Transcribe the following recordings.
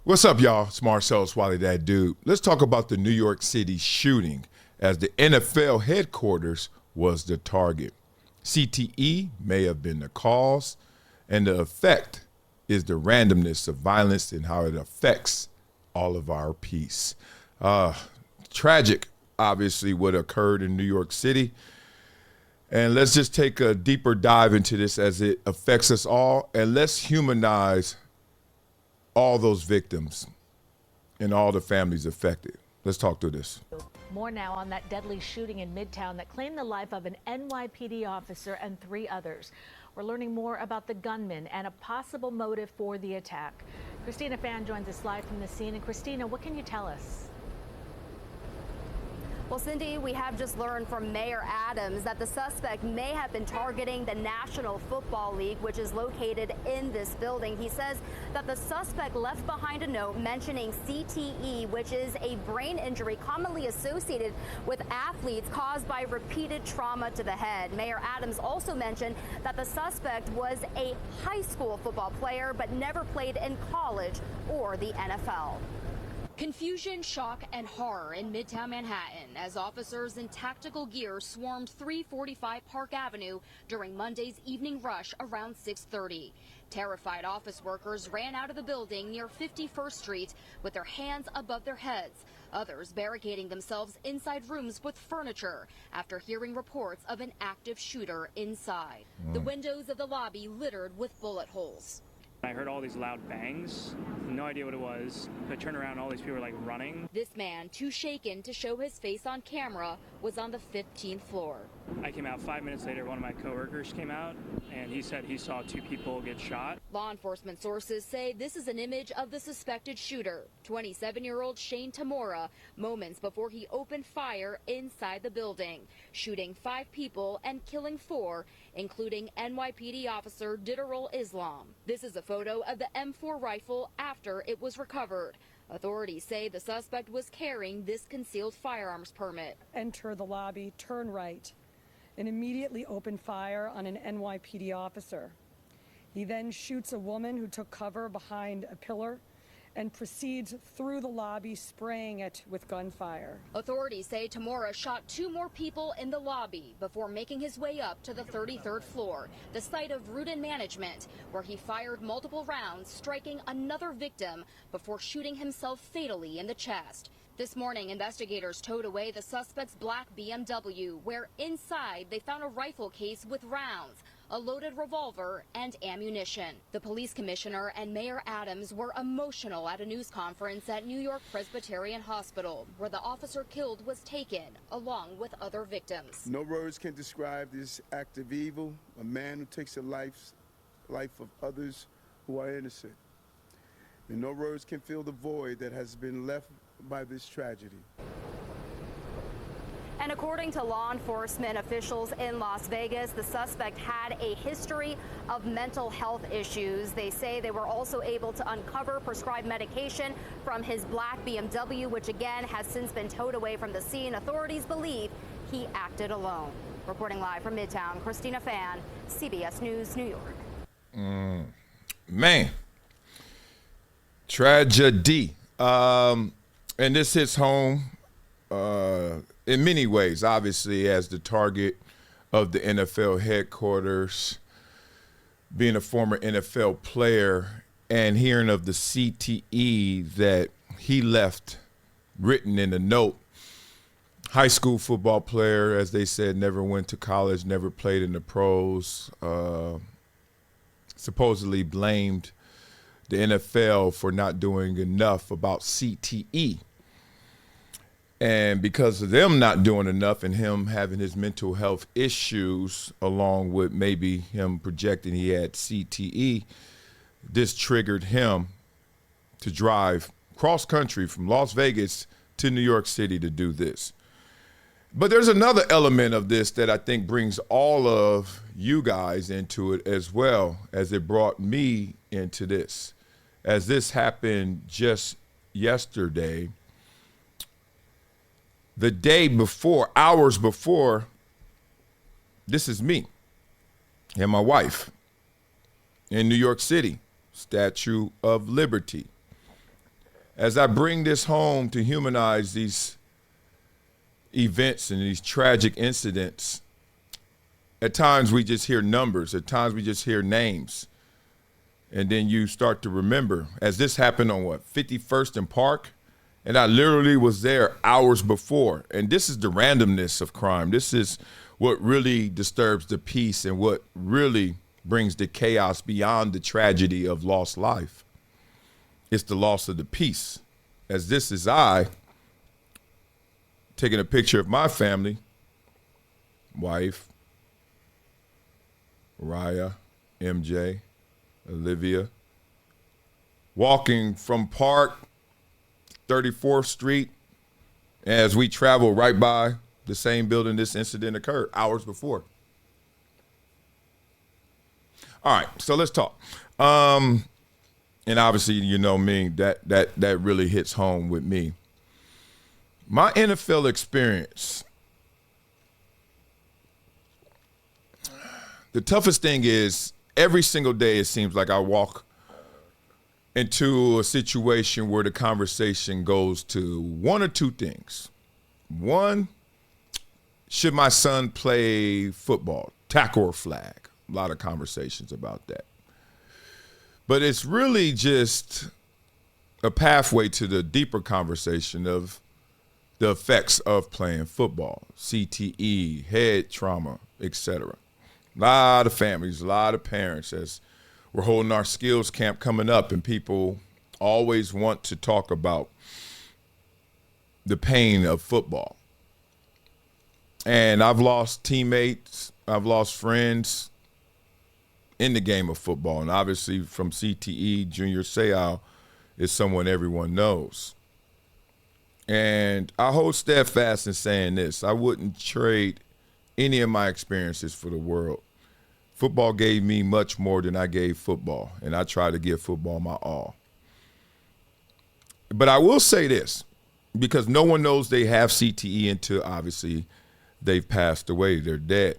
What's up, y'all? It's Marcellus Wiley, that dude. Let's talk about the New York City shooting, as the NFL headquarters was the target. CTE may have been the cause, and the effect is the randomness of violence and how it affects all of our peace. Tragic, obviously, what occurred in New York City. And let's just take a deeper dive into this as it affects us all, and let's humanize all those victims and all the families affected. Let's talk through this. More now on that deadly shooting in Midtown that claimed the life of an NYPD officer and 3 others. We're learning more about the gunman and a possible motive for the attack. Christina Fan joins us live from the scene. And Christina, what can you tell us? Well, Cindy, we have just learned from Mayor Adams that the suspect may have been targeting the National Football League, which is located in this building. He says that the suspect left behind a note mentioning CTE, which is a brain injury commonly associated with athletes caused by repeated trauma to the head. Mayor Adams also mentioned that the suspect was a high school football player, but never played in college or the NFL. Confusion, shock, and horror in Midtown Manhattan as officers in tactical gear swarmed 345 Park Avenue during Monday's evening rush around 6:30. Terrified office workers ran out of the building near 51st Street with their hands above their heads, others barricading themselves inside rooms with furniture after hearing reports of an active shooter inside. The windows of the lobby littered with bullet holes. I heard all these loud bangs, no idea what it was. I turned around, all these people were like running. This man, too shaken to show his face on camera, was on the 15th floor. I came out 5 minutes later, one of my coworkers came out and he said he saw 2 people get shot. Law enforcement sources say this is an image of the suspected shooter, 27-year-old Shane Tamora, moments before he opened fire inside the building, shooting 5 people and killing 4, including NYPD officer Ditterol Islam. This is a photo of the M4 rifle after it was recovered. Authorities say the suspect was carrying this concealed firearms permit. Enter the lobby, turn right, and immediately open fire on an NYPD officer. He then shoots a woman who took cover behind a pillar and proceeds through the lobby, spraying it with gunfire. Authorities say Tamora shot 2 more people in the lobby before making his way up to the 33rd floor, the site of Rudin Management, where he fired multiple rounds, striking another victim before shooting himself fatally in the chest. This morning, investigators towed away the suspect's black BMW, where inside they found a rifle case with rounds, a loaded revolver, and ammunition. The police commissioner and Mayor Adams were emotional at a news conference at New York Presbyterian Hospital, where the officer killed was taken, along with other victims. No words can describe this act of evil, a man who takes the life of others who are innocent. And no words can fill the void that has been left by this tragedy. And according to law enforcement officials in Las Vegas, the suspect had a history of mental health issues. They say they were also able to uncover prescribed medication from his black BMW, which again has since been towed away from the scene. Authorities believe he acted alone. Reporting live from Midtown, Christina Fan, CBS News, New York. Man, tragedy. And this hits home in many ways, obviously, as the target of the NFL headquarters, being a former NFL player and hearing of the CTE that he left written in a note. High school football player, as they said, never went to college, never played in the pros, supposedly blamed the NFL for not doing enough about CTE. And because of them not doing enough and him having his mental health issues, along with maybe him projecting he had CTE, this triggered him to drive cross country from Las Vegas to New York City to do this. But there's another element of this that I think brings all of you guys into it, as well as it brought me into this. As this happened just yesterday, the day before, hours before, this is me and my wife in New York City, Statue of Liberty. as I bring this home to humanize these events and these tragic incidents, at times we just hear numbers, at times we just hear names. And then you start to remember, as this happened on 51st and Park, and I literally was there hours before. And this is the randomness of crime. This is what really disturbs the peace and what really brings the chaos beyond the tragedy of lost life. It's the loss of the peace. As this is I taking a picture of my family, wife, Raya, MJ, Olivia, walking from Park, 34th Street, as we travel right by the same building this incident occurred hours before. All right, so let's talk. And obviously, you know me, that really hits home with me. My NFL experience, the toughest thing is every single day it seems like I walk into a situation where the conversation goes to one or two things. One, should my son play football, tackle or flag? A lot of conversations about that. But it's really just a pathway to the deeper conversation of the effects of playing football, CTE, head trauma, etc. A lot of families, a lot of parents, as we're holding our skills camp coming up, and people always want to talk about the pain of football. And I've lost teammates, I've lost friends in the game of football. And obviously from CTE, Junior Seau is someone everyone knows. And I hold steadfast in saying this: I wouldn't trade any of my experiences for the world. Football gave me much more than I gave football, and I try to give football my all. But I will say this, because no one knows they have CTE until obviously they've passed away, they're dead.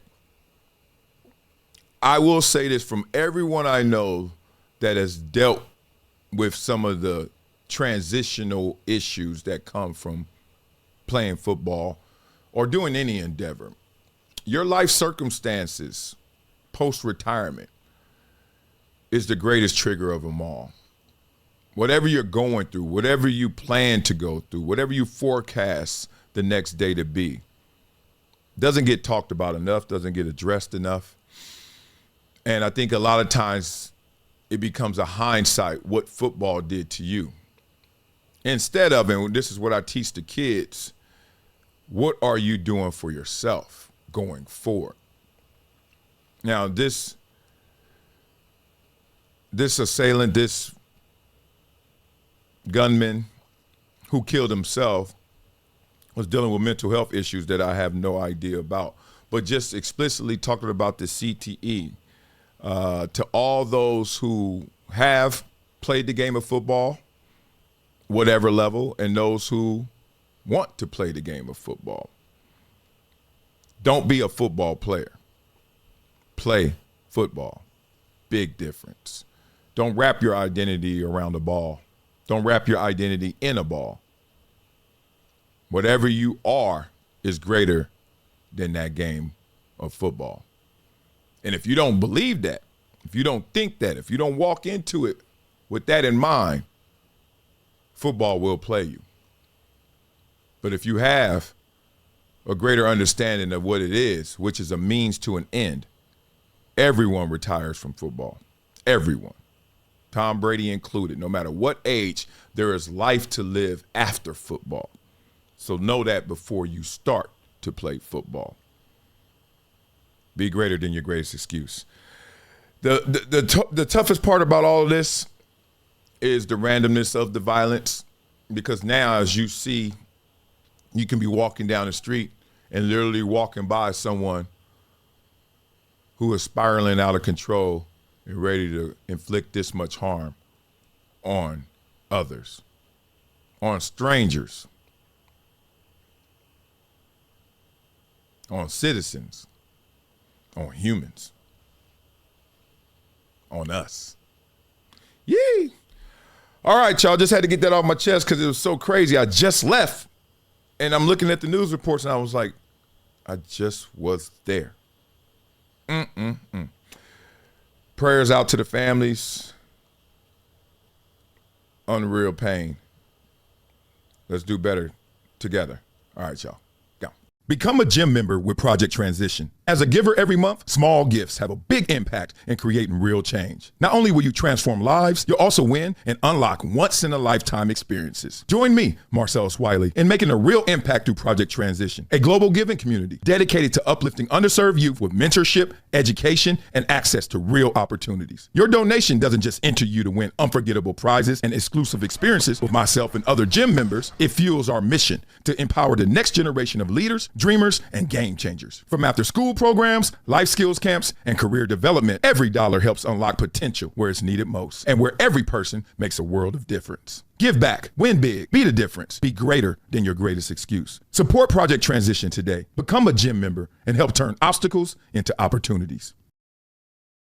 I will say this from everyone I know that has dealt with some of the transitional issues that come from playing football or doing any endeavor. Your life circumstances post-retirement is the greatest trigger of them all. Whatever you're going through, whatever you plan to go through, whatever you forecast the next day to be, doesn't get talked about enough, doesn't get addressed enough. And I think a lot of times it becomes a hindsight what football did to you. Instead of, and this is what I teach the kids, what are you doing for yourself going forward? Now, this assailant, this gunman who killed himself was dealing with mental health issues that I have no idea about. But just explicitly talking about the CTE, to all those who have played the game of football, whatever level, and those who want to play the game of football. Don't be a football player. Play football. Big difference. Don't wrap your identity around a ball. Don't wrap your identity in a ball. Whatever you are is greater than that game of football. And if you don't believe that, if you don't think that, if you don't walk into it with that in mind, football will play you. But if you have a greater understanding of what it is, which is a means to an end, everyone retires from football. Everyone. Tom Brady included. No matter what age, there is life to live after football. So know that before you start to play football. Be greater than your greatest excuse. The toughest part about all of this is the randomness of the violence, because now, as you see, you can be walking down the street and literally walking by someone who is spiraling out of control and ready to inflict this much harm on others, on strangers, on citizens, on humans, on us. Yee! All right, y'all, just had to get that off my chest because it was so crazy. I just left, and I'm looking at the news reports, and I was like, I just was there. Prayers out to the families. Unreal pain. Let's do better together. All right, y'all. Go. Become a gym member with Project Transition. As a giver every month, small gifts have a big impact in creating real change. Not only will you transform lives, you'll also win and unlock once-in-a-lifetime experiences. Join me, Marcellus Wiley, in making a real impact through Project Transition, a global giving community dedicated to uplifting underserved youth with mentorship, education, and access to real opportunities. Your donation doesn't just enter you to win unforgettable prizes and exclusive experiences with myself and other gym members. It fuels our mission to empower the next generation of leaders, dreamers, and game changers. From after-school programs, life skills camps, and career development, every dollar helps unlock potential where it's needed most and where every person makes a world of difference. Give back, win big, be the difference, be greater than your greatest excuse. Support Project Transition today. Become a gym member and help turn obstacles into opportunities.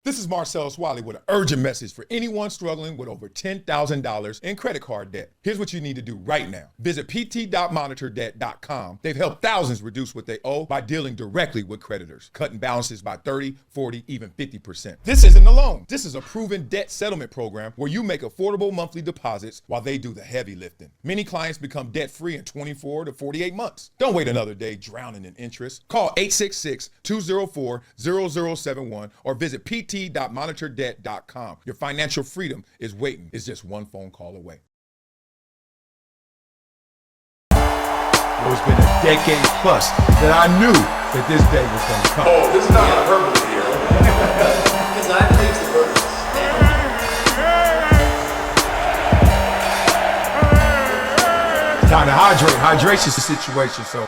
This is Marcellus Wiley with an urgent message for anyone struggling with over $10,000 in credit card debt. Here's what you need to do right now. Visit pt.monitordebt.com. They've helped thousands reduce what they owe by dealing directly with creditors, cutting balances by 30, 40, even 50%. This isn't a loan. This is a proven debt settlement program where you make affordable monthly deposits while they do the heavy lifting. Many clients become debt-free in 24 to 48 months. Don't wait another day drowning in interest. Call 866-204-0071 or visit pt.monitordebt.com. Your financial freedom is waiting. It's just one phone call away. It's been a decade plus that I knew that this day was going to come. Oh, this is not hyperbole here. Because I think the Time to hydrate. Hydration's the situation, so